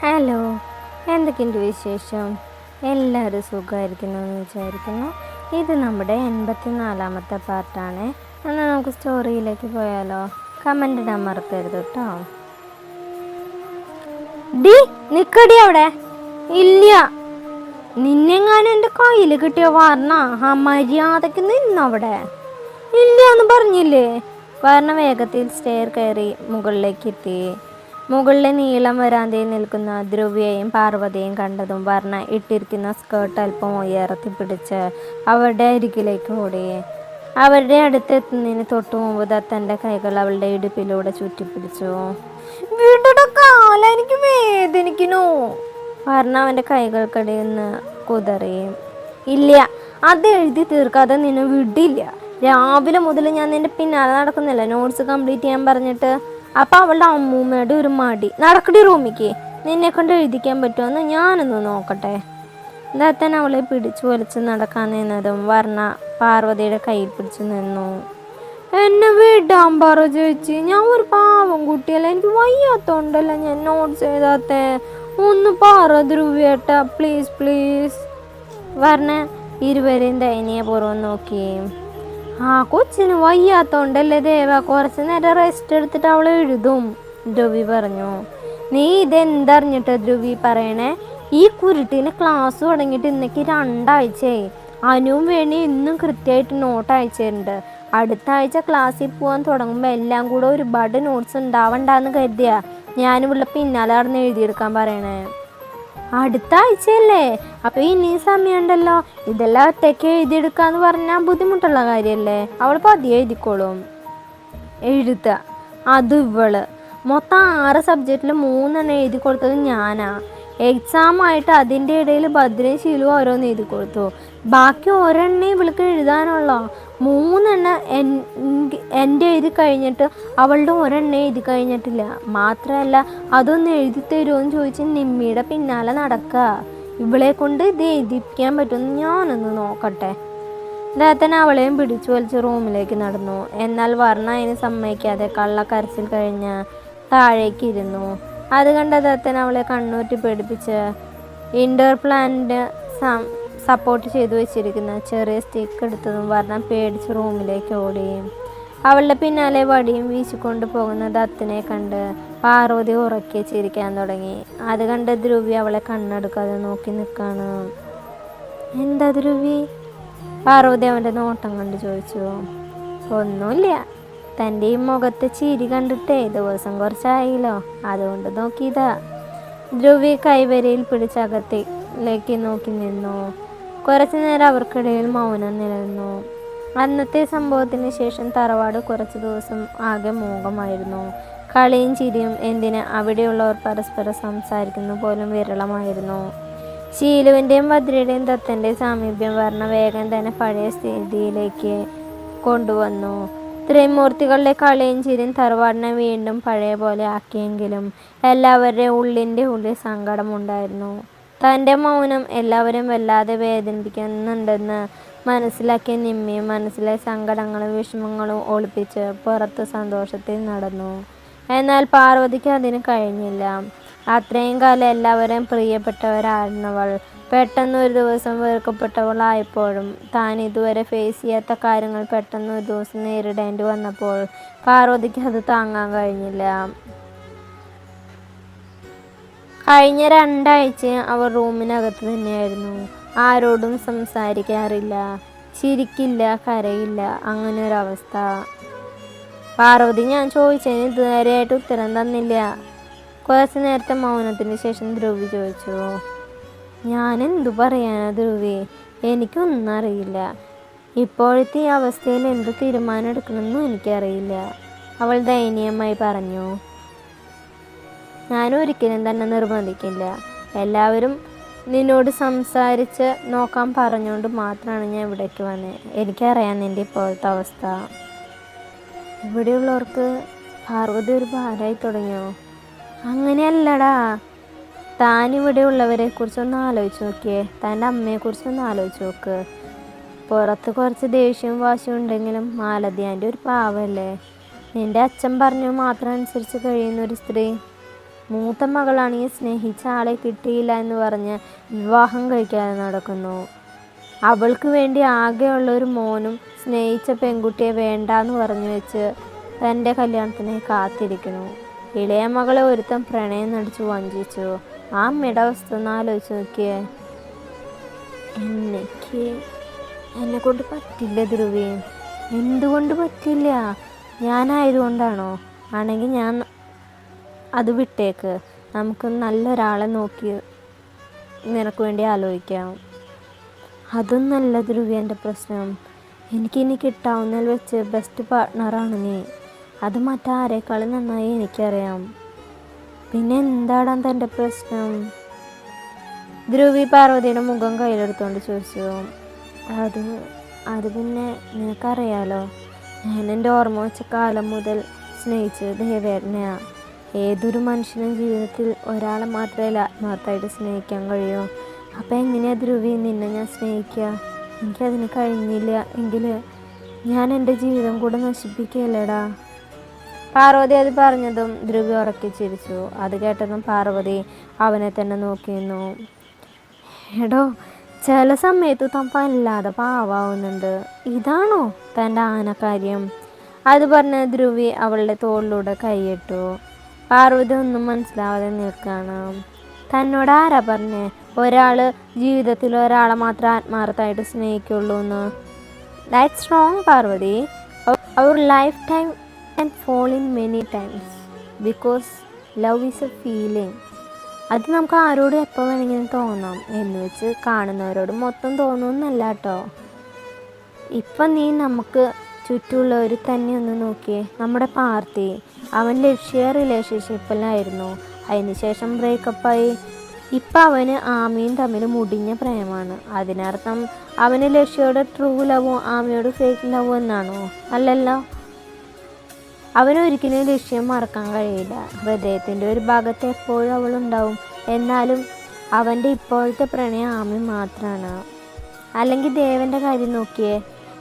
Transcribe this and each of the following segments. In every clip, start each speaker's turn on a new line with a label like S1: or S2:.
S1: Hello, എന്തൊക്കെയുണ്ട് വിശേഷം? എല്ലാവരും സുഖമായിരിക്കുന്നു എന്ന് വിചാരിക്കുന്നു. ഇത് നമ്മുടെ 84-ാമത്തെ പാർട്ടാണ്. എന്നാൽ നമുക്ക് സ്റ്റോറിയിലേക്ക് പോയാലോ? കമൻ്റ് ഇടാൻ മറക്കരുത് കേട്ടോ. ഡി നിക്കടി അവിടെ. ഇല്ല, നിന്നെങ്ങാനും എൻ്റെ കയ്യിൽ കിട്ടിയ വാർണ മര്യാദക്ക് നിന്നവിടെ. ഇല്ല എന്ന് പറഞ്ഞില്ലേ? വാർണ വേഗത്തിൽ സ്റ്റെയർ കയറി മുകളിലേക്ക് എത്തി. മുകളിലെ നീളം വരാന്തയിൽ നിൽക്കുന്ന ധ്രുവയെയും പാർവതിയെയും കണ്ടതും വർണ്ണ ഇട്ടിരിക്കുന്ന സ്കേർട്ട് അല്പം ഉയർത്തി പിടിച്ച് അവരുടെ അരികിലേക്ക് ഓടി. അവരുടെ അടുത്തെത്തുന്നതിന് തൊട്ടു മുമ്പ് ദത്തൻ്റെ കൈകൾ അവളുടെ ഇടുപ്പിലൂടെ ചുറ്റിപ്പിടിച്ചു. എനിക്ക് വേദനിക്കുന്നു. വർണ്ണ അവൻ്റെ കൈകൾക്കിടയിൽ നിന്ന് കുതറി. ഇല്ല, അത് എഴുതി തീർക്കാതെ നിന്നെ വിടില്ല. രാവിലെ മുതൽ ഞാൻ നിന്റെ പിന്നാലെ നടക്കുന്നില്ല നോട്ട്സ് കംപ്ലീറ്റ് ചെയ്യാൻ പറഞ്ഞിട്ട്. അപ്പം അവളുടെ അമ്മൂമ്മയുടെ ഒരു മടി. നടക്കടി റൂമിക്ക്, നിന്നെ കൊണ്ട് എഴുതിക്കാൻ പറ്റുമെന്ന് ഞാനൊന്ന് നോക്കട്ടെ. ദത്തൻ അവളെ പിടിച്ചു വലിച്ച് നടക്കാൻ നിന്നതും വർണ്ണ പാർവതിയുടെ കയ്യിൽ പിടിച്ചു നിന്നു. എന്നെ വിടാൻ പറ ചേച്ചി, ഞാൻ ഒരു പാവം കുട്ടിയല്ല, എനിക്ക് വയ്യാത്തോണ്ടല്ല ഞാൻ നോട്ട്സ് എഴുതാത്തെ. ഒന്ന് പറ ധ്രുവേട്ട, പ്ലീസ് പ്ലീസ്. വർണ്ണ ഇരുവരെയും ദയനീയപൂർവ്വം നോക്കി. ആ കൊച്ചിന് വയ്യാത്തോണ്ടല്ലേ ദേവ, കുറച്ച് നേരം റെസ്റ്റ് എടുത്തിട്ട് അവൾ എഴുതും, ധ്രുവി പറഞ്ഞു. നീ ഇതെന്തറിഞ്ഞിട്ട് ധ്രുവി പറയണേ? ഈ കുരുട്ടിന് ക്ലാസ് തുടങ്ങിയിട്ട് ഇന്നേക്ക് 2 ആഴ്ചയായി. അനുവും വേണി ഇന്നും കൃത്യമായിട്ട് നോട്ട് അയച്ചിട്ടുണ്ട്. അടുത്ത ആഴ്ച ക്ലാസ്സിൽ പോകാൻ തുടങ്ങുമ്പോൾ എല്ലാം കൂടെ ഒരുപാട് നോട്ട്സ് ഉണ്ടാവണ്ടെന്ന് കരുതിയാ ഞാനിവിടെ പിന്നാലെ നടന്ന് എഴുതിയെടുക്കാൻ പറയണേ. അടുത്ത ആഴ്ചയല്ലേ? അപ്പോൾ ഇനിയും സമയമുണ്ടല്ലോ. ഇതെല്ലാം ഒറ്റയ്ക്ക് എഴുതിയെടുക്കാന്ന് പറഞ്ഞാൽ ബുദ്ധിമുട്ടുള്ള കാര്യമല്ലേ? അവൾ പതിയെ എഴുതിക്കോളും. എഴുതുക അത് ഇവള്. മൊത്തം 6 സബ്ജക്റ്റിൽ 3 എഴുതി കൊടുത്തത് ഞാനാ. എക്സാം ആയിട്ട് അതിൻ്റെ ഇടയിൽ ഭദ്രയും ശീലവും ഓരോന്ന് എഴുതി കൊടുത്തു. ബാക്കി ഒരെണ്ണേ ഇവൾക്ക് എഴുതാനുള്ളോ. 3 എൻ്റെ എഴുതി കഴിഞ്ഞിട്ട് അവളുടെ ഒരെണ്ണേ എഴുതി കഴിഞ്ഞിട്ടില്ല. മാത്രമല്ല അതൊന്ന് എഴുതി തരുമോയെന്ന് ചോദിച്ച് നിമ്മിയുടെ പിന്നാലെ നടക്കുക. ഇവളെ കൊണ്ട് ഇത് എഴുതിപ്പിക്കാൻ പറ്റുമെന്ന് ഞാനൊന്ന് നോക്കട്ടെ. ദത്തൻ അവളെയും പിടിച്ചു വലിച്ച് റൂമിലേക്ക് നടന്നു. എന്നാൽ വർണ്ണ അതിന് സമ്മതിക്കാതെ കള്ളക്കരച്ചിൽ കഴിഞ്ഞ് താഴേക്ക് ഇരുന്നു. അത് കണ്ട ദത്തൻ അവളെ കണ്ണൂറ്റി പേടിപ്പിച്ച് ഇൻഡോർ പ്ലാന്റ് സപ്പോർട്ട് ചെയ്തു വെച്ചിരിക്കുന്ന ചെറിയ സ്റ്റിക്ക് എടുത്തതും വർണ്ണ പേടിച്ച് റൂമിലേക്ക് ഓടി. അവളുടെ പിന്നാലെ വടിയും വീശിക്കൊണ്ട് പോകുന്ന ദത്തനെ കണ്ട് പാർവതി ഉറക്കെ ചിരിക്കാൻ തുടങ്ങി. അത് കണ്ട് ധ്രുവി അവളെ കണ്ണെടുക്കാതെ നോക്കി നിൽക്കാണ്. എന്താ ധ്രുവി? പാർവതി അവൻ്റെ നോട്ടം കണ്ട് ചോദിച്ചു. ഒന്നുമില്ല, തൻ്റെ ഈ മുഖത്തെ ചിരി കണ്ടിട്ടേ ദിവസം കുറച്ചായില്ലോ, അതുകൊണ്ട് നോക്കിയതാ. ധ്രുവി കൈവരിയിൽ പിടിച്ചകത്തേക്ക് നോക്കി നിന്നു. കുറച്ചു നേരം അവർക്കിടയിൽ മൗനം നിലനിന്നു. അന്നത്തെ സംഭവത്തിന് ശേഷം തറവാട് കുറച്ച് ദിവസം ആകെ മൂകമായിരുന്നു. കളിയും ചിരിയും എന്തിന് അവിടെയുള്ളവർ പരസ്പരം സംസാരിക്കുന്നു പോലും വിരളമായിരുന്നു. ശീലുവിൻ്റെയും ഭദ്രയുടെയും ദത്തൻ്റെയും സാമീപ്യം വർണ്ണ വേഗം തന്നെ പഴയ സ്ഥിതിയിലേക്ക് കൊണ്ടുവന്നു. ത്രിമൂർത്തികളുടെ കളിയും ചിരിയും തറവാടിനെ വീണ്ടും പഴയ പോലെ ആക്കിയെങ്കിലും എല്ലാവരുടെയും ഉള്ളിൽ സങ്കടമുണ്ടായിരുന്നു. തൻ്റെ മൗനം എല്ലാവരും വല്ലാതെ വേദനിപ്പിക്കുന്നുണ്ടെന്ന് മനസ്സിലാക്കിയ നിമ്മി മനസ്സിലെ സങ്കടങ്ങളും വിഷമങ്ങളും ഒളിപ്പിച്ച് പുറത്ത് സന്തോഷത്തിൽ നടന്നു. എന്നാൽ പാർവതിക്ക് അതിന് കഴിഞ്ഞില്ല. അത്രയും കാലം എല്ലാവരും പ്രിയപ്പെട്ടവരായിരുന്നവൾ പെട്ടെന്ന് ഒരു ദിവസം വെറുക്കപ്പെട്ടവളായപ്പോഴും താൻ ഇതുവരെ ഫേസ് ചെയ്യാത്ത കാര്യങ്ങൾ പെട്ടെന്ന് ഒരു ദിവസം നേരിടേണ്ടി വന്നപ്പോൾ പാർവതിക്ക് അത് താങ്ങാൻ കഴിഞ്ഞില്ല. കഴിഞ്ഞ 2 ആഴ്ചയും അവർ റൂമിനകത്ത് തന്നെയായിരുന്നു. ആരോടും സംസാരിക്കാറില്ല, ചിരിക്കില്ല, കരയില്ല, അങ്ങനെ ഒരവസ്ഥ. പാർവതി ഞാൻ ചോദിച്ചതിന് ഇതുവരെയായിട്ട് ഉത്തരം തന്നില്ല. കുറച്ച് നേരത്തെ മൗനത്തിന് ശേഷം ധ്രുവി ചോദിച്ചു. ഞാൻ എന്തു പറയാനാ ധ്രുവി, എനിക്കൊന്നും അറിയില്ല. ഇപ്പോഴത്തെ ഈ അവസ്ഥയിൽ എന്ത് തീരുമാനം എടുക്കണമെന്നും എനിക്കറിയില്ല, അവൾ ദയനീയമായി പറഞ്ഞു. ഞാൻ ഒരിക്കലും തന്നെ നിർബന്ധിക്കില്ല. എല്ലാവരും നിന്നോട് സംസാരിച്ച് നോക്കാൻ പറഞ്ഞുകൊണ്ട് മാത്രമാണ് ഞാൻ ഇവിടേക്ക് വന്നത്. എനിക്കറിയാം നിൻ്റെ ഇപ്പോഴത്തെ അവസ്ഥ. ഇവിടെയുള്ളവർക്ക് പാർവതി ഒരു ഭാരമായി തുടങ്ങിയോ? അങ്ങനെയല്ലടാ, താനിവിടെ ഉള്ളവരെ കുറിച്ചൊന്ന് ആലോചിച്ച് നോക്കിയേ. തൻ്റെ അമ്മയെക്കുറിച്ചൊന്ന് ആലോചിച്ച് നോക്ക്. പുറത്ത് കുറച്ച് ദേഷ്യവും വാശിയും ഉണ്ടെങ്കിലും മാലതി ആൻ്റി ഒരു പാവമല്ലേ. നിൻ്റെ അച്ഛൻ പറഞ്ഞു മാത്രം അനുസരിച്ച് കഴിയുന്നൊരു സ്ത്രീ. മൂത്ത മകളാണെങ്കിൽ സ്നേഹിച്ച ആളെ കിട്ടിയില്ല എന്ന് പറഞ്ഞ് വിവാഹം കഴിക്കാതെ നടക്കുന്നു. അവൾക്ക് വേണ്ടി ആകെയുള്ള ഒരു മോനും സ്നേഹിച്ച പെൺകുട്ടിയെ വേണ്ടാന്ന് പറഞ്ഞു വെച്ച് തൻ്റെ കല്യാണത്തിനായി കാത്തിരിക്കുന്നു. ഇളയ മകളെ ഒരുത്തൻ പ്രണയം നടിച്ചു വഞ്ചിച്ചു. ആ അമ്മയുടെ അവസ്ഥ ഒന്ന് ആലോചിച്ച് നോക്കിയേ. എന്നെ കൊണ്ട് പറ്റില്ല ധ്രുവി. എന്തുകൊണ്ട് പറ്റില്ല? ഞാനായതുകൊണ്ടാണോ? ആണെങ്കിൽ ഞാൻ അത് വിട്ടേക്ക്. നമുക്ക് നല്ലൊരാളെ നോക്കി നിനക്ക് വേണ്ടി ആലോചിക്കാം. അതൊന്നല്ല ധ്രുവി എൻ്റെ പ്രശ്നം. എനിക്കിനി കിട്ടാവുന്നതിൽ വെച്ച് ബെസ്റ്റ് പാർട്ട്ണറാണ് നീ. അത് മറ്റാരേക്കാളും നന്നായി എനിക്കറിയാം. പിന്നെ എന്താണ് തൻ്റെ പ്രശ്നം? ധ്രുവി പാർവതിയുടെ മുഖം കയ്യിലെടുത്തുകൊണ്ട് ചോദിച്ചു. അത് പിന്നെ നിനക്കറിയാലോ, ഞാൻ എൻ്റെ ഓർമ്മ വെച്ച കാലം മുതൽ സ്നേഹിച്ചത് ദേവേട്ടനെയാണ്. ഏതൊരു മനുഷ്യനും ജീവിതത്തിൽ ഒരാളെ മാത്രമേ ആത്മാർത്ഥമായിട്ട് സ്നേഹിക്കാൻ കഴിയൂ. അപ്പം എങ്ങനെയാണ് ധ്രുവി നിന്നെ ഞാൻ സ്നേഹിക്കുക? എനിക്കതിന് കഴിഞ്ഞില്ല എങ്കിൽ ഞാൻ എൻ്റെ ജീവിതം കൂടെ നശിപ്പിക്കുകയല്ലേടാ. പാർവതി അത് പറഞ്ഞതും ധ്രുവി ഉറക്കി ചിരിച്ചു. അത് കേട്ടതും പാർവതി അവനെ തന്നെ നോക്കിയിരുന്നു. എടോ, ചില സമയത്ത് താൻ വല്ലാതെ പാവാവുന്നുണ്ട്. ഇതാണോ തൻ്റെ ആനക്കാര്യം? അത് പറഞ്ഞ് ധ്രുവി അവളുടെ തോളിലൂടെ കൈയിട്ടു. പാർവതി ഒന്നും മനസ്സിലാവാതെ നിൽക്കുകയാണ്. തന്നോട് ആരാ പറഞ്ഞേ ഒരാൾ ജീവിതത്തിൽ ഒരാളെ മാത്രം ആത്മാർത്ഥമായിട്ട് സ്നേഹിക്കുള്ളൂ എന്ന്? That's wrong Parvathi. Our life time and fall in many times because love is a feeling. അത് നമുക്ക് ആരോടും എപ്പോൾ വേണമെങ്കിലും തോന്നാം എന്ന് വെച്ച് കാണുന്നവരോട് മൊത്തം തോന്നുമെന്നല്ല കേട്ടോ. ഇപ്പം നീ നമുക്ക് ചുറ്റുമുള്ളവർ തന്നെ ഒന്ന് നോക്കിയേ. നമ്മുടെ പാർത്തി, അവൻ ലക്ഷ്യ റിലേഷൻഷിപ്പിലായിരുന്നു. അതിനുശേഷം ബ്രേക്കപ്പായി. ഇപ്പം അവന് ആമിയും തമ്മിൽ മുടിഞ്ഞ പ്രേമാണ്. അതിനർത്ഥം അവന് ലക്ഷ്യയോട് ട്രൂ ലവും ആമിയോട് ഫേക്ക് ലവും എന്നാണോ? അല്ലല്ലോ. അവനൊരിക്കലും ലക്ഷ്യം മറക്കാൻ കഴിയില്ല. ഹൃദയത്തിൻ്റെ ഒരു ഭാഗത്ത് എപ്പോഴും അവളുണ്ടാവും. എന്നാലും അവൻ്റെ ഇപ്പോഴത്തെ പ്രണയം ആമി മാത്രമാണ്. അല്ലെങ്കിൽ ദേവൻ്റെ കാര്യം നോക്കിയേ.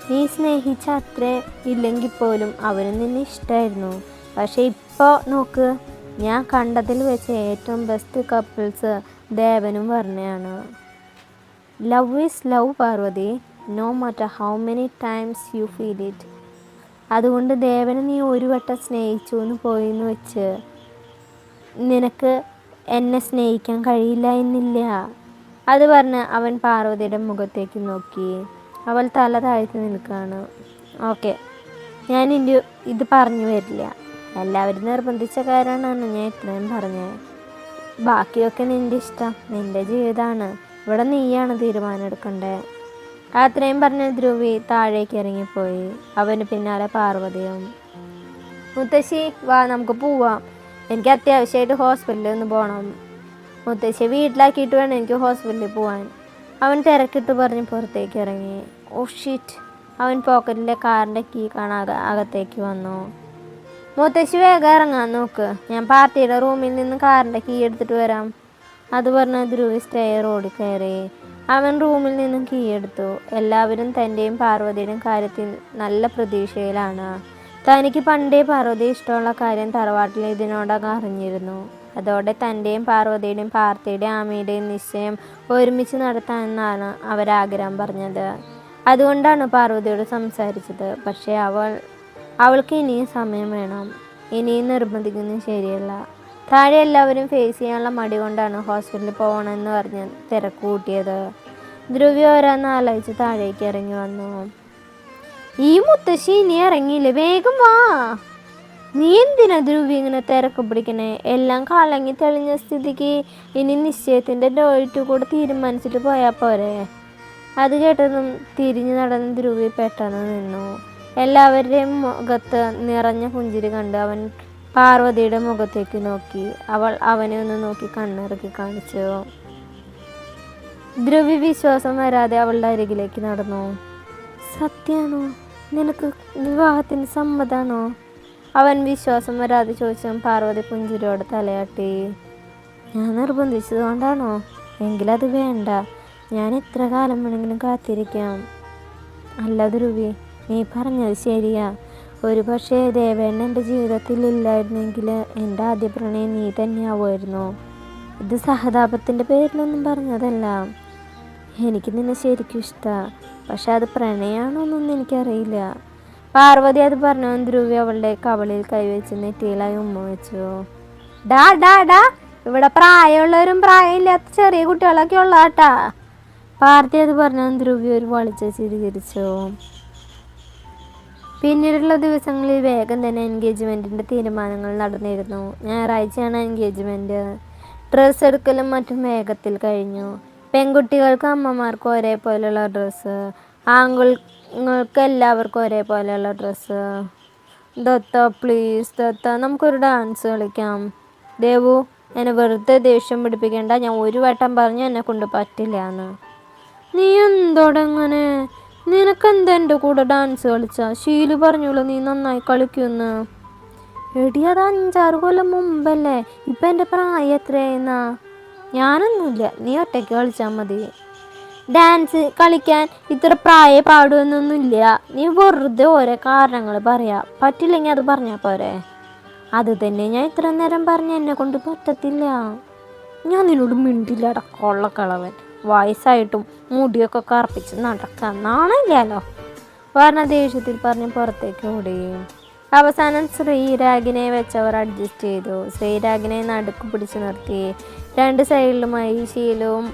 S1: നീ സ്നേഹിച്ച അത്ര ഇല്ലെങ്കിൽ പോലും അവന് നിന്നെ ഇഷ്ടമായിരുന്നു. പക്ഷെ ഇപ്പോൾ നോക്ക്, ഞാൻ കണ്ടതിൽ വെച്ച് ഏറ്റവും ബെസ്റ്റ് കപ്പിൾസ് ദേവനും വർണ്ണയാണ്. Love is love Parvati, no matter how many times you feel it. അതുകൊണ്ട് ദേവനെ നീ ഒരു വട്ടം സ്നേഹിച്ചു എന്ന് പോയെന്ന് വെച്ച് നിനക്ക് എന്നെ സ്നേഹിക്കാൻ കഴിയില്ല എന്നില്ല. അത് പറഞ്ഞ് അവൻ പാർവതിയുടെ മുഖത്തേക്ക് നോക്കി. അവൾ തല താഴ്ത്തി നിൽക്കുകയാണ്. ഓക്കെ, ഞാൻ ഇത് പറഞ്ഞു വരില്ല. എല്ലാവരും നിർബന്ധിച്ച കാരണമാണ് ഞാൻ ഇത്രയും പറഞ്ഞത്. ബാക്കിയൊക്കെ നിൻ്റെ ഇഷ്ടം, നിൻ്റെ ജീവിതമാണ്. ഇവിടെ നീയാണ് തീരുമാനം എടുക്കണ്ടേ. അത്രയും പറഞ്ഞ ധ്രുവി താഴേക്ക് ഇറങ്ങിപ്പോയി. അവന് പിന്നാലെ പാർവതിയും. മുത്തശ്ശി വാ, നമുക്ക് പോവാം. എനിക്ക് അത്യാവശ്യമായിട്ട് ഹോസ്പിറ്റലിൽ ഒന്ന് പോകണം. മുത്തശ്ശി വീട്ടിലാക്കിയിട്ട് വേണം എനിക്ക് ഹോസ്പിറ്റലിൽ പോകാൻ. അവൻ തിരക്കിട്ട് പറഞ്ഞ് പുറത്തേക്ക് ഇറങ്ങി. Oh shit. അവൻ പോക്കറ്റിലെ കാറിൻ്റെ കീ കാണാൻ അകത്തേക്ക് വന്നു. മുത്തശ്ശി വേഗം ഇറങ്ങാൻ നോക്ക്, ഞാൻ പാർട്ടിയുടെ റൂമിൽ നിന്ന് കാറിൻ്റെ കീ എടുത്തിട്ട് വരാം. അത് പറഞ്ഞ് ധ്രുവി സ്റ്റെയർ ഓടിക്കയറി. അവൻ റൂമിൽ നിന്നും കീ എടുത്തു. എല്ലാവരും തൻ്റെയും പാർവതിയുടെയും കാര്യത്തിൽ നല്ല പ്രതീക്ഷയിലാണ്. തനിക്ക് പണ്ടേ പാർവതി ഇഷ്ടമുള്ള കാര്യം തറവാട്ടിൽ ഇതിനോടകം അറിഞ്ഞിരുന്നു. അതോടെ തൻ്റെയും പാർവതിയുടെയും പാർത്തിയുടെയും ആമയുടെയും നിശ്ചയം ഒരുമിച്ച് നടത്താമെന്നാണ് അവരാഗ്രഹം പറഞ്ഞത്. അതുകൊണ്ടാണ് പാർവതിയോട് സംസാരിച്ചത്. പക്ഷേ അവൾക്ക് ഇനിയും സമയം വേണം. ഇനിയും നിർബന്ധിക്കുന്നത് ശരിയല്ല. താഴെ എല്ലാവരും ഫേസ് ചെയ്യാനുള്ള മടി കൊണ്ടാണ് ഹോസ്പിറ്റലിൽ പോകണമെന്ന് പറഞ്ഞ് തിരക്ക് കൂട്ടിയത്. ധ്രുവി ഓരോന്ന് ആലോചിച്ച് താഴേക്ക് ഇറങ്ങി വന്നു. ഈ മുത്തശ്ശി ഇനി ഇറങ്ങിയില്ലേ? വേഗം വാ. നീ എന്തിനാ ധ്രുവി ഇങ്ങനെ തിരക്ക് പിടിക്കണേ? എല്ലാം കളങ്ങി തെളിഞ്ഞ സ്ഥിതിക്ക് ഇനി നിശ്ചയത്തിൻ്റെ ഡേറ്റ് കൂടെ തീരുമാനിച്ചിട്ട് പോയാൽ പോരെ? അത് കേട്ടതും തിരിഞ്ഞു നടന്ന് ധ്രുവി പെട്ടെന്ന് നിന്നു. എല്ലാവരുടെയും മുഖത്ത് നിറഞ്ഞ പുഞ്ചിരി കണ്ട് അവൻ പാർവതിയുടെ മുഖത്തേക്ക് നോക്കി. അവൾ അവനെ ഒന്ന് നോക്കി കണ്ണിറക്കി കാണിച്ചു. ധ്രുവി വിശ്വാസം വരാതെ അവളുടെ അരികിലേക്ക് നടന്നു. സത്യാണോ? നിനക്ക് വിവാഹത്തിന് സമ്മതാണോ? അവൻ വിശ്വാസം വരാതെ ചോദിച്ചും പാർവതി പുഞ്ചിരിയോടെ തലയാട്ടി. ഞാൻ നിർബന്ധിച്ചതുകൊണ്ടാണോ? എങ്കിലത് വേണ്ട. ഞാൻ എത്ര കാലം വേണമെങ്കിലും കാത്തിരിക്കാം. അല്ല ധ്രുവി, നീ പറഞ്ഞത് ശരിയാ. ഒരു പക്ഷേ ദേവേണ്ണ എൻ്റെ ജീവിതത്തിൽ ഇല്ലായിരുന്നെങ്കിൽ എൻ്റെ ആദ്യ പ്രണയം നീ തന്നെയാവുമായിരുന്നു. ഇത് സഹതാപത്തിൻ്റെ പേരിലൊന്നും പറഞ്ഞതല്ല. എനിക്ക് നിന്നെ ശരിക്കും ഇഷ്ടമാണ്, പക്ഷെ അത് പ്രണയമാണോന്നൊന്നും എനിക്കറിയില്ല. പാർവതി അത് പറഞ്ഞു. ധ്രുവി അവളുടെ കവളിൽ കൈവച്ച് നെറ്റിയിലായി ഉമ്മ വെച്ചു. ഡാ ഡാ ഡാ, ഇവിടെ പ്രായമുള്ളവരും പ്രായമില്ലാത്ത ചെറിയ കുട്ടികളൊക്കെ ഉള്ളതാട്ടാ. പാർവതി അത് പറഞ്ഞു. ധ്രുവി ഒരു വളിച്ച ചിരിച്ചു. പിന്നീടുള്ള ദിവസങ്ങളിൽ വേഗം തന്നെ എൻഗേജ്മെൻറ്റിൻ്റെ തീരുമാനങ്ങൾ നടന്നിരുന്നു. ഞായറാഴ്ചയാണ് എൻഗേജ്മെൻറ്റ്. ഡ്രസ്സ് എടുക്കലും മറ്റും വേഗത്തിൽ കഴിഞ്ഞു. പെൺകുട്ടികൾക്ക് അമ്മമാർക്ക് ഒരേപോലെയുള്ള ഡ്രസ്സ്, ആൺകുട്ടികൾക്ക് എല്ലാവർക്കും ഒരേപോലെയുള്ള ഡ്രസ്സ്. ദത്ത പ്ലീസ് ദത്ത, നമുക്കൊരു ഡാൻസ് കളിക്കാം. ദേവു, എന്നെ വെറുതെ ദേഷ്യം പിടിപ്പിക്കേണ്ട. ഞാൻ ഒരു വട്ടം പറഞ്ഞു എന്നെ കൊണ്ട് പറ്റില്ല എന്ന്. നീ എന്തോടെങ്ങനെ? നിനക്കെന്താ എൻ്റെ കൂടെ ഡാൻസ് കളിച്ചാ? ഷീലു പറഞ്ഞോളൂ നീ നന്നായി കളിക്കുമെന്ന്. എടി, അത് 5-6 കൊല്ലം മുമ്പല്ലേ. ഇപ്പം എൻ്റെ പ്രായം എത്രയായിരുന്നാ? ഞാനൊന്നുമില്ല, നീ ഒറ്റയ്ക്ക് കളിച്ചാൽ മതി. ഡാൻസ് കളിക്കാൻ ഇത്ര പ്രായം പാടുമെന്നൊന്നുമില്ല. നീ വെറുതെ ഓരോ കാരണങ്ങൾ പറയാ. പറ്റില്ലെങ്കിൽ അത് പറഞ്ഞാൽ പോരെ. അത് തന്നെ ഞാൻ ഇത്ര നേരം പറഞ്ഞ എന്നെ കൊണ്ട് പറ്റത്തില്ല. ഞാൻ നിന്നോട് മിണ്ടില്ലട കൊള്ളക്കളവൻ. വയസ്സായിട്ടും മുടിയൊക്കെ കറുപ്പിച്ച് നടക്കാൻ നാണില്ലല്ലോ. പറഞ്ഞ ദേഷ്യത്തിൽ പറഞ്ഞ് പുറത്തേക്ക് ഓടി. അവസാനം ശ്രീരാഗിനെ വെച്ചവർ അഡ്ജസ്റ്റ് ചെയ്തു. ശ്രീരാഗിനെ നടുക്ക് പിടിച്ചു നിർത്തി. 2 സൈഡിലുമായി ശീലവും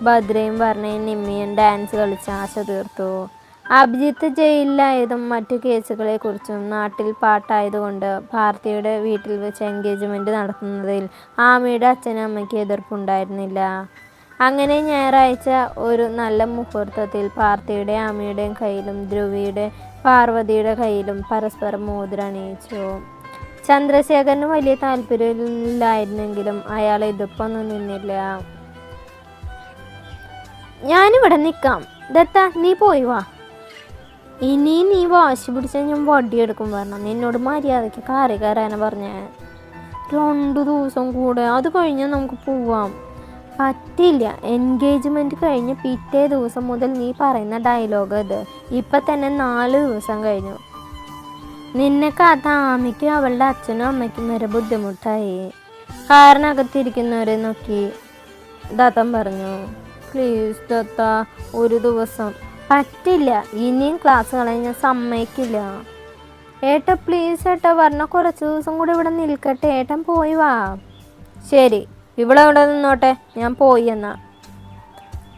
S1: ഭദ്രയും വർണ്ണയും നിമ്മിയും ഡാൻസ് കളിച്ച് ആശ തീർത്തു. അഭിജിത്ത് ജയിലിലായതും മറ്റു കേസുകളെക്കുറിച്ചും നാട്ടിൽ പാട്ടായതുകൊണ്ട് ഭാരതിയുടെ വീട്ടിൽ വെച്ച് എൻഗേജ്മെൻറ്റ് നടത്തുന്നതിൽ ആമിയുടെ അച്ഛനും അമ്മയ്ക്ക് എതിർപ്പുണ്ടായിരുന്നില്ല. അങ്ങനെ ഞായറാഴ്ച ഒരു നല്ല മുഹൂർത്തത്തിൽ ഭാരതിയുടെ ആമിയുടെയും കയ്യിലും ധ്രുവിയുടെ പാർവതിയുടെ കയ്യിലും പരസ്പരം മോതിരം അണിയിച്ചു. ചന്ദ്രശേഖരന് വലിയ താല്പര്യമില്ലായിരുന്നെങ്കിലും അയാൾ എതിർപ്പൊന്നും നിന്നില്ല. ഞാനിവിടെ നിൽക്കാം. ദത്ത, നീ പോയി വാ. ഇനി നീ വാശി പിടിച്ചാൽ ഞാൻ വടിയെടുക്കും. പറഞ്ഞാൽ നിന്നോട് മര്യാദയ്ക്ക് കാറി കയറാനാണ് പറഞ്ഞേ. 2 ദിവസം കൂടെ, അത് കഴിഞ്ഞാൽ നമുക്ക് പോവാം. പറ്റില്ല. എൻഗേജ്മെൻറ്റ് കഴിഞ്ഞ് പിറ്റേ ദിവസം മുതൽ നീ പറയുന്ന ഡയലോഗ് ഇത്. ഇപ്പം തന്നെ 4 ദിവസം കഴിഞ്ഞു. നിന്നൊക്കെ അത് ആമിക്കും അവളുടെ അച്ഛനും അമ്മയ്ക്കും വരെ ബുദ്ധിമുട്ടായി. കാറിനകത്തിരിക്കുന്നവരെ നോക്കി ദത്തൻ പറഞ്ഞു. പ്ലീസ് ദത്ത, ഒരു ദിവസം. പറ്റില്ല, ഇനിയും ക്ലാസ് കളയാൻ ഞാൻ സമ്മതിക്കില്ല. ഏട്ടാ പ്ലീസ് ഏട്ടാ, പറഞ്ഞാൽ കുറച്ച് ദിവസം കൂടി ഇവിടെ നിൽക്കട്ടെ. ഏട്ടൻ പോയി വാ. ശരി, ഇവിടെ ഇവിടെ നിന്നോട്ടെ, ഞാൻ പോയി എന്നാ.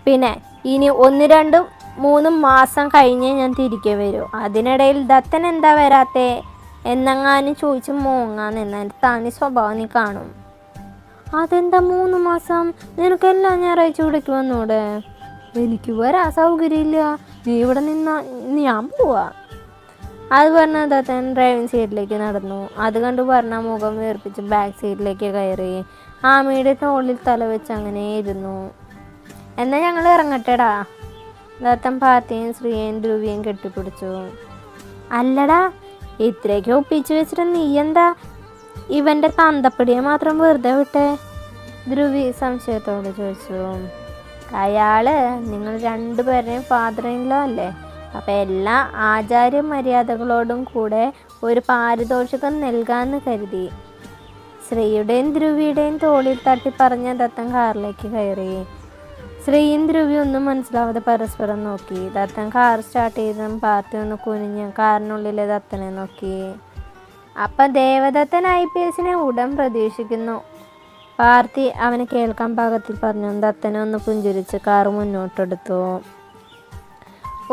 S1: പിന്നെ ഇനി 1-2-3 മാസം കഴിഞ്ഞേ ഞാൻ തിരികെ വരൂ. അതിനിടയിൽ ദത്തൻ എന്താ വരാത്തേ എന്നെങ്ങാനും ചോദിച്ച് മോങ്ങാൻ നിന്നാൽ തനി സ്വഭാവം നീ കാണും. അതെന്താ 3 മാസം? നിനക്കെല്ലാം ഞായറാഴ്ച ഇവിടേക്ക് വന്നൂടെ? എനിക്ക് വരാൻ സൗകര്യമില്ല. നീ ഇവിടെ നിന്നാ ഞാൻ പോവാ. അത് പറഞ്ഞ ദത്തൻ ഡ്രൈവിംഗ് സീറ്റിലേക്ക് നടന്നു. അത് കണ്ട് പറഞ്ഞ മുഖം വീർപ്പിച്ച് ബാക്ക് സീറ്റിലേക്ക് കയറി ആമിയുടെ തോളിൽ തല വെച്ച് അങ്ങനെ ഇരുന്നു. എന്നാൽ ഞങ്ങൾ ഇറങ്ങട്ടെടാ. ദത്തൻ പാർത്തിയും ശ്രീയും ധ്രുവിയും കെട്ടിപ്പിടിച്ചു. അല്ലടാ, ഇത്രയൊക്കെ ഒപ്പിച്ച് വെച്ചിട്ട് നീ എന്താ ഇവൻ്റെ തന്തപ്പടിയെ മാത്രം വെറുതെ വിട്ടേ? ധ്രുവി സംശയത്തോട് ചോദിച്ചു. അയാള് നിങ്ങൾ 2 പേരുടെയും ഫാദർ ഇൻ ലോ അല്ലേ? അപ്പം എല്ലാ ആചാര്യ മര്യാദകളോടും കൂടെ ഒരു പാരിതോഷികം നൽകാമെന്ന് കരുതി. ശ്രീയുടെയും ധ്രുവിയുടെയും തോളിൽ തട്ടി പറഞ്ഞ ദത്തൻ കാറിലേക്ക് കയറി. ശ്രീയും ധ്രുവി ഒന്നും മനസ്സിലാവാതെ പരസ്പരം നോക്കി. ദത്തൻ കാർ സ്റ്റാർട്ട് ചെയ്തും പാർത്തി ഒന്ന് കുനിഞ്ഞ് കാറിനുള്ളിലെ ദത്തനെ നോക്കി. അപ്പം ദേവദത്തൻ IPSനെ ഉടൻ പ്രതീക്ഷിക്കുന്നു. പാർത്തി അവന് കേൾക്കാൻ പാകത്തിൽ പറഞ്ഞു. ദത്തനെ ഒന്ന് പുഞ്ചിരിച്ച് കാർ മുന്നോട്ടെടുത്തു.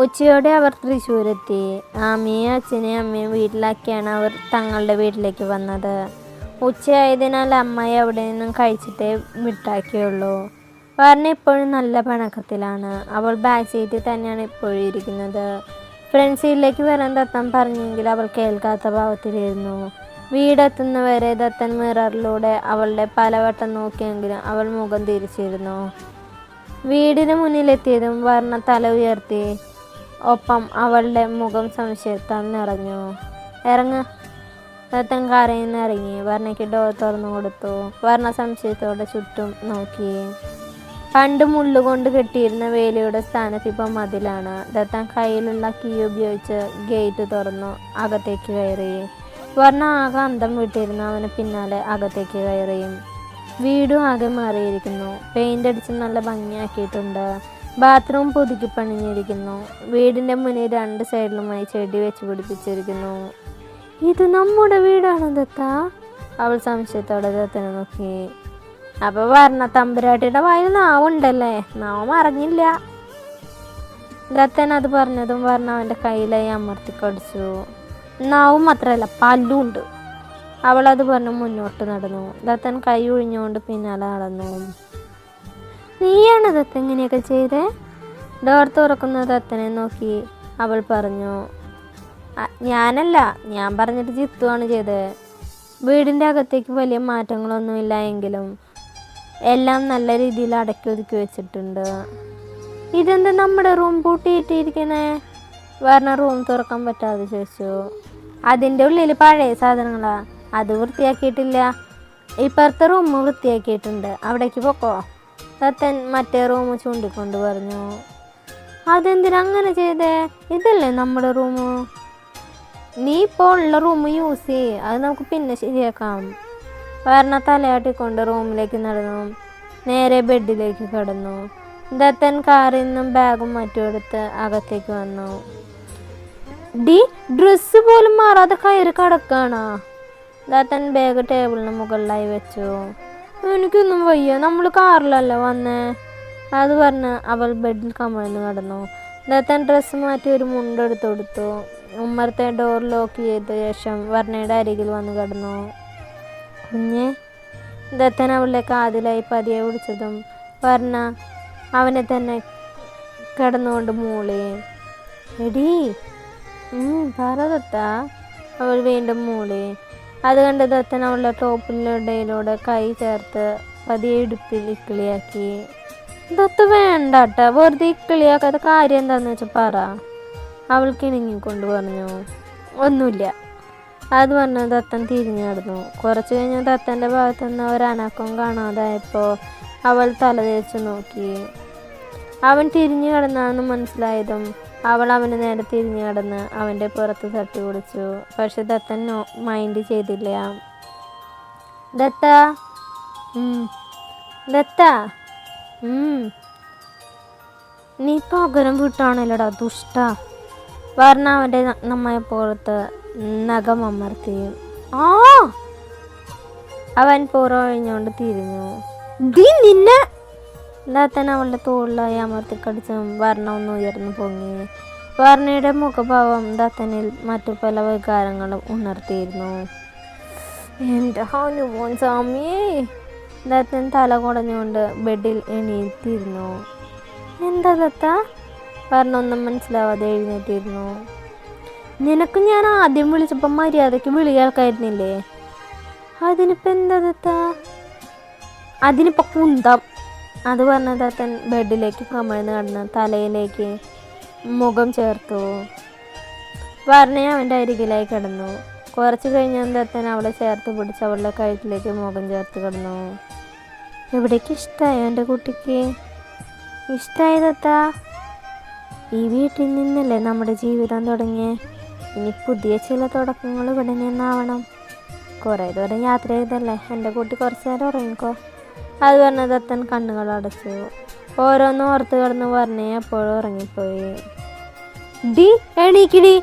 S1: ഉച്ചയോടെ അവർ തൃശ്ശൂരെത്തി. ആമിയും അച്ഛനെയും അമ്മയും വീട്ടിലാക്കിയാണ് അവർ തങ്ങളുടെ വീട്ടിലേക്ക് വന്നത്. ഉച്ചയായതിനാൽ അമ്മായി അവിടെ നിന്നും കഴിച്ചിട്ടേ വിട്ടാക്കിയുള്ളൂ. വർണ്ണ ഇപ്പോഴും നല്ല പിണക്കത്തിലാണ്. അവൾ ബാക്ക് സീറ്റിൽ തന്നെയാണ് ഇപ്പോഴും ഇരിക്കുന്നത്. ഫ്രണ്ട് സീറ്റിലേക്ക് വരാൻ ദത്തൻ പറഞ്ഞെങ്കിൽ അവൾ കേൾക്കാത്ത ഭാവത്തിലിരുന്നു. വീടെത്തുന്നവരെ ദത്തൻ മിററിലൂടെ അവളുടെ പലവട്ടം നോക്കിയെങ്കിലും അവൾ മുഖം തിരിച്ചിരുന്നു. വീടിന് മുന്നിലെത്തിയതും വർണ്ണ തല ഉയർത്തി. ഒപ്പം അവളുടെ മുഖം സംശയത്താൽ നിറഞ്ഞു. ഇറങ്ങ്. ദത്തൻ കാറിൽ നിന്ന് ഇറങ്ങി വർണ്ണയ്ക്ക് ഡോർ തുറന്നു കൊടുത്തു. വർണ്ണ സംശയത്തോടെ ചുറ്റും നോക്കി. പണ്ട് മുള്ളുകൊണ്ട് കെട്ടിയിരുന്ന വേലിയുടെ സ്ഥാനത്ത് ഇപ്പം മതിലാണ്. ദത്തൻ കയ്യിലുള്ള കീ ഉപയോഗിച്ച് ഗേറ്റ് തുറന്നു അകത്തേക്ക് കയറി. വർണ്ണ ആകെ അന്തം വിട്ടിരുന്നു അവന് പിന്നാലെ അകത്തേക്ക് കയറിയും. വീടും ആകെ മാറിയിരിക്കുന്നു. പെയിൻ്റ് അടിച്ച് നല്ല ഭംഗിയാക്കിയിട്ടുണ്ട്. ബാത്റൂം പുതുക്കി പണിഞ്ഞിരിക്കുന്നു. വീടിൻ്റെ മുന്നിൽ 2 സൈഡിലുമായി ചെടി വെച്ച് പിടിപ്പിച്ചിരിക്കുന്നു. ഇത് നമ്മുടെ വീടാണ് ദത്ത? അവൾ സംശയത്തോടെ ദത്തനെ നോക്കി. അപ്പോൾ വർണ്ണ തമ്പുരാട്ടിയുടെ വായിൽ നാവുണ്ടല്ലേ? നാവും അറിഞ്ഞില്ല. ദത്തൻ അത് പറഞ്ഞതും വർണ്ണ അവൻ്റെ കയ്യിലായി അമർത്തിക്കടിച്ചു. നാവും മാത്രമല്ല പല്ലും ഉണ്ട്. അവളത് പറഞ്ഞ് മുന്നോട്ട് നടന്നു. ദത്തൻ കൈ ഒഴിഞ്ഞുകൊണ്ട് പിന്നാലെ നടന്നു. നീയാണ് ദത്ത ഇങ്ങനെയൊക്കെ ചെയ്തേ? ഡോർ തുറക്കുന്ന ദത്തനെ നോക്കി അവൾ പറഞ്ഞു. ഞാനല്ല, ഞാൻ പറഞ്ഞിട്ട് ജിത്തുവാണ് ചെയ്തത്. വീടിൻ്റെ അകത്തേക്ക് വലിയ മാറ്റങ്ങളൊന്നുമില്ല എങ്കിലും എല്ലാം നല്ല രീതിയിൽ അടക്കി ഒതുക്കി വെച്ചിട്ടുണ്ട്. ഇതെന്താ നമ്മുടെ റൂം പൂട്ടിയിട്ടിരിക്കണേ? വർണ്ണ റൂം തുറക്കാൻ പറ്റാതെ ചോദിച്ചു. അതിൻ്റെ ഉള്ളിൽ പഴയ സാധനങ്ങളാ, അത് വൃത്തിയാക്കിയിട്ടില്ല. ഇപ്പുറത്തെ റൂം വൃത്തിയാക്കിയിട്ടുണ്ട്, അവിടേക്ക് പൊക്കോ. ദത്തൻ മറ്റേ റൂം ചൂണ്ടിക്കൊണ്ട് പറഞ്ഞു. അതെന്തിനാ അങ്ങനെ ചെയ്തേ? ഇതല്ലേ നമ്മുടെ റൂം. നീ ഇപ്പോൾ ഉള്ള റൂം യൂസ് ചെയ്യ്, അത് നമുക്ക് പിന്നെ ശരിയാക്കാം. വർണ്ണ തലയാട്ടിക്കൊണ്ട് റൂമിലേക്ക് നടന്നു. നേരെ ബെഡിലേക്ക് കിടന്നു. ദത്തൻ കാറിൽ നിന്നും ബാഗും മറ്റും എടുത്ത് അകത്തേക്ക് വന്നു. ഡ്രസ്സ് പോലും മാറാതെ കയറി കിടക്കാണോ? ദത്തൻ ബാഗ് ടേബിളിന് മുകളിലായി വെച്ചു. എനിക്കൊന്നും വയ്യ, നമ്മൾ കാറിലല്ല വന്നേ. അത് പറഞ്ഞ് അവൾ ബെഡിൽ കമിഴ്ന്ന് കിടന്നു. ദത്തൻ ഡ്രസ്സ് മാറ്റി ഒരു മുണ്ടെടുത്ത് കൊടുത്തു. ഉമ്മറത്തെ ഡോർ ലോക്ക് ചെയ്ത ശേഷം വർണ്ണയുടെ അരികിൽ വന്ന് കിടന്നു. കുഞ്ഞെ. ദത്തൻ അവളുടെ കാതിലായി പതിയെ വിളിച്ചതും വർണ്ണ അവനെ തന്നെ കിടന്നുകൊണ്ട് മൂളി. എടീ പറ ദത്ത. അവൾ വീണ്ടും മൂളി. അത് കണ്ട് ദത്തൻ അവളുടെ ടോപ്പിനിടയിലൂടെ കൈ ചേർത്ത് പതിയെ ഇടുപ്പിൽ ഇക്കിളിയാക്കി. ദത്ത വേണ്ടാട്ട, വെറുതെ ഇക്കിളിയാക്കാത്ത കാര്യം എന്താന്ന് വെച്ചാൽ പറ. അവൾ കിണുങ്ങിക്കൊണ്ട് പറഞ്ഞു. ഒന്നുമില്ല. അത് പറഞ്ഞ് ദത്തൻ തിരിഞ്ഞു നടന്നു. കുറച്ച് കഴിഞ്ഞ് ദത്തൻ്റെ ഭാഗത്തു നിന്ന് ഒരനക്കം കാണാതായപ്പോൾ അവൾ തലതേച്ച് നോക്കി. അവൻ തിരിഞ്ഞു കിടന്നാണെന്ന് മനസ്സിലായതും അവൾ അവന് നേരെ തിരിഞ്ഞു കിടന്ന് അവൻ്റെ പുറത്ത് തട്ടി കുടിച്ചു. പക്ഷെ ദത്തൻ മൈൻഡ് ചെയ്തില്ല. ദത്ത ദത്ത നീ പകരം വിട്ടാണല്ലോടാ ദുഷ്ട. വർണ്ണ അവൻ്റെ നമ്മയെ പുറത്ത് നഖം അമർത്തി. അവൻ പുറമൊഴിഞ്ഞുകൊണ്ട് തിരിഞ്ഞു. നിന്നെ ദത്തൻ അവളുടെ തോളിലായി അമർത്തിക്കടിച്ചും വർണ്ണ ഒന്ന് ഉയർന്നു പൊങ്ങി. വർണ്ണയുടെ മുഖഭാവം ദത്തനിൽ മറ്റു പല വികാരങ്ങളും ഉണർത്തിയിരുന്നു. എൻ്റെ ഹനുമോൻ സ്വാമിയേ. ദത്തൻ തല കുടഞ്ഞുകൊണ്ട് ബെഡിൽ എണീറ്റിരുന്നു. എന്താ ദത്ത? വർണ്ണ ഒന്നും മനസ്സിലാവാതെ എഴുന്നേറ്റിരുന്നു. നിനക്ക് ഞാൻ ആദ്യം വിളിച്ചപ്പോൾ മര്യാദയ്ക്ക് വിളി കേൾക്കായിരുന്നില്ലേ? അതിനിപ്പോൾ എന്താ ദത്ത? അതിനിപ്പോൾ കുന്തം. അത് പറഞ്ഞ ദത്തൻ ബെഡിലേക്ക് കമിഴ്ന്ന് കിടന്ന് തലയിലേക്ക് മുഖം ചേർത്തു. വർണ്ണ അവൻ്റെ അരികിലായി കിടന്നു. കുറച്ച് കഴിഞ്ഞ ദത്തൻ അവളെ ചേർത്ത് പിടിച്ച് അവളുടെ കഴുത്തിലേക്ക് മുഖം ചേർത്ത് കിടന്നു. എവിടേക്ക് ഇഷ്ടമായോ എൻ്റെ കുട്ടിക്ക്? ഇഷ്ടമായി ദത്ത. ഈ വീട്ടിൽ നിന്നല്ലേ നമ്മുടെ ജീവിതം തുടങ്ങിയേ. ഇനി പുതിയ ചില തുടക്കങ്ങൾ ഇവിടെ നിന്നാവണം. കുറേ ദൂരം യാത്ര ചെയ്തല്ലേ, എൻ്റെ കുട്ടി കുറച്ച് നേരം ഉറങ്ങിക്കോ. അത് പറഞ്ഞ ദത്തൻ കണ്ണുകൾ അടച്ചു. ഓരോന്നും ഓർത്ത് കിടന്ന് പറഞ്ഞേ എപ്പോഴും ഉറങ്ങിപ്പോയി. എണീക്കിടി.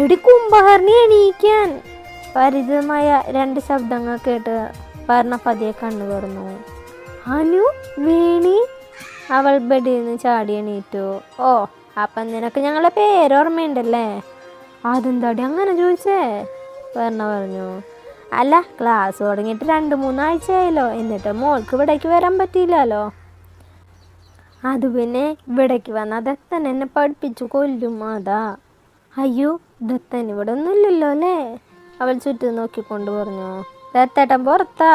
S1: എടി കുംഭകർണി എണീക്കാൻ. പരിചിതമായ 2 ശബ്ദങ്ങൾ കേട്ട് പറഞ്ഞ പതിയെ കണ്ണു തുറന്നു. അനു, വേണി. അവൾ ബെഡിൽ നിന്ന് ചാടി എണീറ്റു. ഓ, അപ്പം നിനക്ക് ഞങ്ങളുടെ പേരോർമ്മയുണ്ടല്ലേ? അതെന്താടി അങ്ങനെ ചോദിച്ചേ? വർണ്ണ പറഞ്ഞു. അല്ല, ക്ലാസ് തുടങ്ങിയിട്ട് 2-3 ആഴ്ചയായല്ലോ, എന്നിട്ട് മോൾക്ക് ഇവിടേക്ക് വരാൻ പറ്റിയില്ലല്ലോ. അത് പിന്നെ ഇവിടേക്ക് വന്നാൽ ദത്തൻ എന്നെ പഠിപ്പിച്ചു കൊല്ലും, അതാ. അയ്യോ, ദത്തൻ ഇവിടെ ഒന്നും ഇല്ലല്ലോ അല്ലേ? അവൾ ചുറ്റും നോക്കിക്കൊണ്ട് പറഞ്ഞു. ദത്തേട്ടൻ പുറത്താ,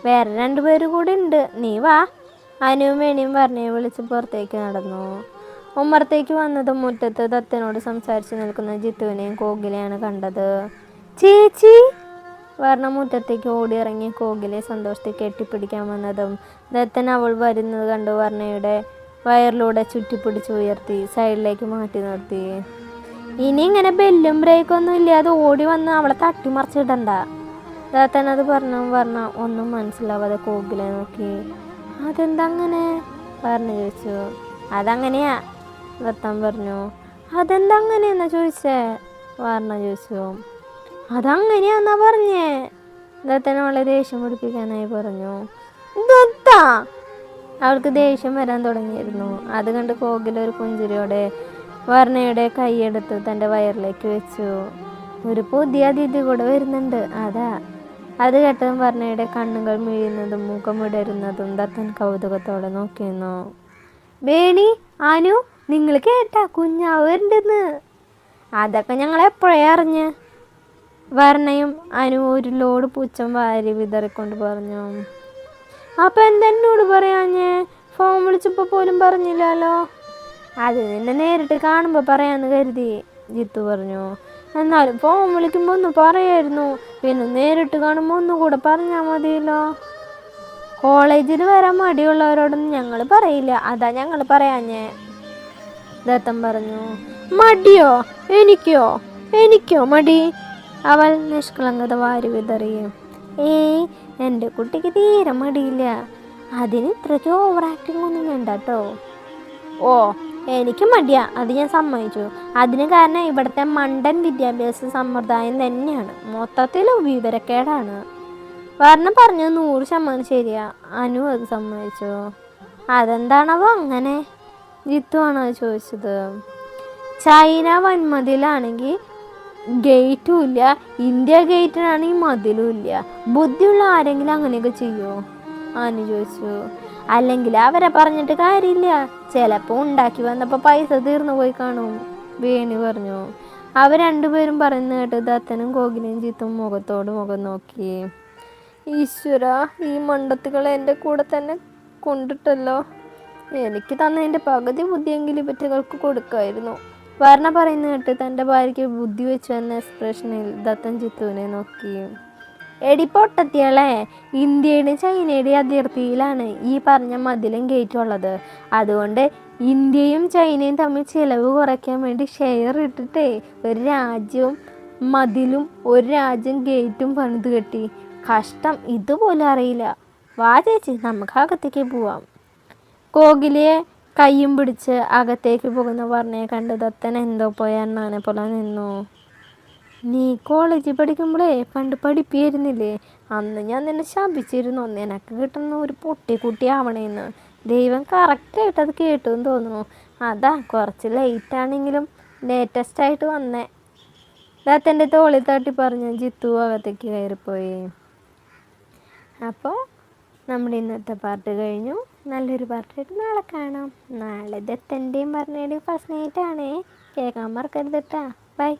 S1: വേറെ 2 പേര് കൂടി ഉണ്ട്, നീ വാ. അനുവും വേണിയും വർണ്ണയെ വിളിച്ച് പുറത്തേക്ക് നടന്നു. ഉമ്മറത്തേക്ക് വന്നതും മുറ്റത്ത് ദത്തനോട് സംസാരിച്ച് നിൽക്കുന്ന ജിത്തുവിനെയും കോകിലെയാണ് കണ്ടത്. ചേച്ചി. വർണ്ണ മുറ്റത്തേക്ക് ഓടിയിറങ്ങി കോകിലെ സന്തോഷത്തെ കെട്ടിപ്പിടിക്കാൻ വന്നതും ദത്തൻ അവൾ വരുന്നത് കണ്ടു വർണ്ണയുടെ വയറിലൂടെ ചുറ്റിപ്പിടിച്ച് ഉയർത്തി സൈഡിലേക്ക് മാറ്റി നിർത്തി. ഇനി ഇങ്ങനെ ബെല്ലും ബ്രേക്കൊന്നും ഇല്ലാതെ ഓടി വന്ന് അവളെ തട്ടിമറിച്ചിടണ്ട. ദത്തൻ അത് പറഞ്ഞു. വർണ്ണ ഒന്നും മനസ്സിലാവാതെ കോകിലെ നോക്കി. അതെന്താ അങ്ങനെ വർണ്ണ ചോദിച്ചു. അതങ്ങനെയാ ദത്തൻ പറഞ്ഞു. അതെന്താ അങ്ങനെയെന്നാ ചോദിച്ചേ വർണ്ണ ചോദിച്ചു. അതങ്ങനെയാന്നാ പറഞ്ഞേ ദത്തൻ അവളെ ദേഷ്യം പിടിപ്പിക്കാനായി പറഞ്ഞു. ദത്ത അവൾക്ക് ദേഷ്യം വരാൻ തുടങ്ങിയിരുന്നു. അത് കണ്ട് കോകില ഒരു പുഞ്ചിരിയോടെ വർണ്ണയുടെ കൈയെടുത്ത് തൻ്റെ വയറിലേക്ക് വെച്ചു. ഒരു പുതിയ അതിഥി കൂടെ വരുന്നുണ്ട് അതാ. അത് കേട്ടതും വർണ്ണയുടെ കണ്ണുകൾ മിഴിയുന്നതും മുഖം വിടരുന്നതും ദത്തൻ കൗതുകത്തോടെ നോക്കിയിരുന്നു. ബേണി, അനു, നിങ്ങൾ കേട്ടാ കുഞ്ഞാവ് വരുന്നുണ്ടെന്ന്? അതൊക്കെ ഞങ്ങൾ എപ്പോഴേ അറിഞ്ഞ്. വർണ്ണയും അനു ഒരു ലോഡ് പുച്ഛം വാരി വിതറിക്കൊണ്ട് പറഞ്ഞു. അപ്പം എന്തെന്നോട് പറയാഞ്ഞേ? ഫോൺ വിളിച്ചപ്പോൾ പോലും പറഞ്ഞില്ലല്ലോ. അത് നിന്നെ നേരിട്ട് കാണുമ്പോൾ പറയാമെന്ന് കരുതി ജിത്തു പറഞ്ഞു. എന്നാലും ഫോൺ വിളിക്കുമ്പോൾ ഒന്ന് പറയായിരുന്നു. പിന്നെ നേരിട്ട് കാണുമ്പോൾ ഒന്നുകൂടെ പറഞ്ഞാൽ മതിയല്ലോ. കോളേജിൽ വരാൻ മടിയുള്ളവരോടൊന്നും ഞങ്ങൾ പറയില്ല, അതാ ഞങ്ങൾ പറയാഞ്ഞേ ദത്തൻ പറഞ്ഞു. മടിയോ? എനിക്കോ മടി? അവൾ നിഷ്കളങ്കത വാരി വിതറി. ഏയ്, എൻ്റെ കുട്ടിക്ക് തീരെ മടിയില്ല. അതിന് ഇത്രയ്ക്ക് ഓവർ ആക്ടിങ് ഒന്നും വേണ്ട കേട്ടോ. ഓ, എനിക്ക് മടിയാ, അത് ഞാൻ സമ്മതിച്ചു. അതിന് കാരണം ഇവിടുത്തെ മണ്ടൻ വിദ്യാഭ്യാസ സമ്പ്രദായം തന്നെയാണ്. മൊത്തത്തിൽ വിവരക്കേടാണ്. വർണ്ണ പറഞ്ഞു 100% ശരിയാ. അനു അത് സമ്മതിച്ചു. അതെന്താണവോ അങ്ങനെ? ജിത്തു ആണോ ചോദിച്ചത്. ചൈന വൻമതിലാണെങ്കിൽ ഗേറ്റും ഇല്ല, ഇന്ത്യ ഗേറ്റിനാണെങ്കിൽ മതിലും ഇല്ല. ബുദ്ധിയുള്ള ആരെങ്കിലും അങ്ങനെയൊക്കെ ചെയ്യുമോ? അനു ചോദിച്ചു. അല്ലെങ്കിൽ അവരെ പറഞ്ഞിട്ട് കാര്യമില്ല, ചിലപ്പോൾ ഉണ്ടാക്കി വന്നപ്പോൾ പൈസ തീർന്നു പോയി കാണും വേണി പറഞ്ഞു. അവർ രണ്ടുപേരും പറയുന്ന കേട്ട് ദത്തനും കോകിലയും ജിത്തും മുഖത്തോട് മുഖം നോക്കി. ഈശ്വര, ഈ മണ്ടത്തുകളെ എൻ്റെ കൂടെ തന്നെ കൊണ്ടിട്ടല്ലോ. എനിക്ക് തന്നതിൻ്റെ പകുതി ബുദ്ധിയെങ്കിലും ഇവറ്റകൾക്ക് കൊടുക്കായിരുന്നു. വർണ്ണ പറയുന്ന കേട്ട് തൻ്റെ ഭാര്യയ്ക്ക് ബുദ്ധി വെച്ചു എന്ന എക്സ്പ്രഷനിൽ ദത്തൻ ജിത്തുവിനെ നോക്കി. എടി പൊട്ടത്തിയളെ, ഇന്ത്യയുടെയും ചൈനയുടെയും അതിർത്തിയിലാണ് ഈ പറഞ്ഞ മതിലും ഗേറ്റും ഉള്ളത്. അതുകൊണ്ട് ഇന്ത്യയും ചൈനയും തമ്മിൽ ചിലവ് കുറയ്ക്കാൻ വേണ്ടി ഷെയർ ഇട്ടിട്ടേ ഒരു രാജ്യവും മതിലും ഒരു രാജ്യം ഗേറ്റും പണിത് കെട്ടി. കഷ്ടം, ഇതുപോലും അറിയില്ല. വാ ചേച്ചി, നമുക്ക് അകത്തേക്ക് പോവാം. കോകിലയെ കയ്യും പിടിച്ച് അകത്തേക്ക് പോകുന്ന വർണ്ണയെ കണ്ട് ദത്തൻ എന്തോ പോയ അണ്ണാനെ പോലെ നിന്നു. നീ കോളേജിൽ പഠിക്കുമ്പോഴേ പണ്ട് പഠിപ്പിയായിരുന്നില്ലേ? അന്ന് ഞാൻ നിന്നെ ശപിച്ചിരുന്നു, നിനക്ക് കിട്ടുന്ന ഒരു പൊട്ടിക്കുട്ടി ആവണേന്ന്. ദൈവം കറക്റ്റായിട്ട് അത് കേട്ടു എന്ന് തോന്നുന്നു. അതാ കുറച്ച് ലേറ്റാണെങ്കിലും ലേറ്റസ്റ്റായിട്ട് വന്നേ. ദത്തൻ്റെ തോളിൽ തട്ടി പറഞ്ഞ് ജിത്തു അകത്തേക്ക് കയറിപ്പോയി. അപ്പോൾ നമ്മുടെ ഇന്നത്തെ പാർട്ട് കഴിഞ്ഞു. നല്ലൊരു പാർട്ടായിട്ട് നാളെ കാണാം. നാളെ ദത്തൻ്റെയും വർണ്ണയുടെയും ഫസ്റ്റ് നൈറ്റാണേ. കേൾക്കാൻ മറക്കരുത് കേട്ടാ. ബൈ.